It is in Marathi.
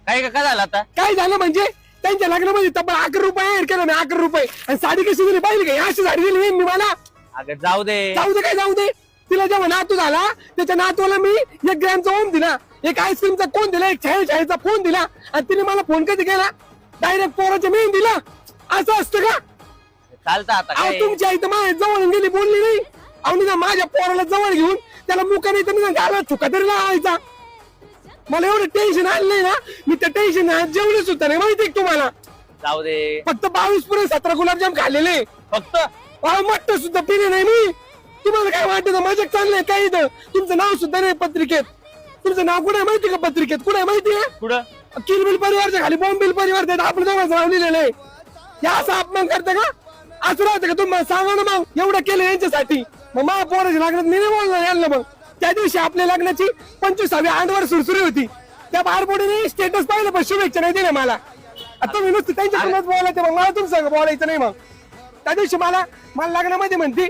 काय झालं आता? काय झालं म्हणजे त्यांच्या लग्नामध्ये तब्बल 11 रुपये ऍड केलं ना, 11 रुपये. आणि साडी कशी दिली पाहिजे का? अशी साडी दिली मी मला. अगं जाऊ दे. जाऊ दे काय जाऊ दे. तिला जेव्हा नातू झाला त्याच्या नातूला मी 1 ग्रॅमचा ओम दिला, एक आईस्क्रीमचा कोण दिला, एक छायाचा फोन दिला. आणि तिने मला फोन कधी केला? डायरेक्ट पोराच्या मेन दिला. असं असतं का? चालतं आता अहो काय? तुमची आई तर माझ्या जवळ गेली, बोलली नाही. अहो ना माझ्या पोराला जवळ घेऊन त्याला मुका नाही तर घाला चुका तरी लावायचा. मला एवढं टेन्शन आलं नाही ना, मी त्या टेन्शन जेवढे सुद्धा नाही माहिती तुम्हाला. जाऊ दे. फक्त 22 पुरे 17 गुलाबजाम खाल्लेले, फक्त मट्ट सुद्धा पिले नाही मी. तुम्हाला काय वाटतं मजाक चाललंय काय? इथं तुमचं नाव सुद्धा नाही पत्रिकेत. तुमचं नाव कुठे माहिती का पत्रिकेत? कुठे माहिती आहे? पुढं किलबिल परिवारच्या खाली बॉम्बिल परिवार त्यात आपलं दोघांचं नाव लिहिलेलं आहे. या असा अपमान करता का? असं राहतं का? तुम्हाला सांगा ना मग. एवढं केलं यांच्यासाठी, मग मा पोराच्या लग्नात मी नाही बोलणार यांना. मग त्या दिवशी आपल्या लग्नाची 25वी अंडवर सुरसुरी होती. त्या बारपोडीने स्टेटस पाहिलं पण शुभेच्छा नाही दिल्या मला. आता मी नुसतं त्यांच्या बोलायचं, मग मला तुमचं बोलायचं नाही. मग त्या दिवशी मला लग्नामध्ये म्हणते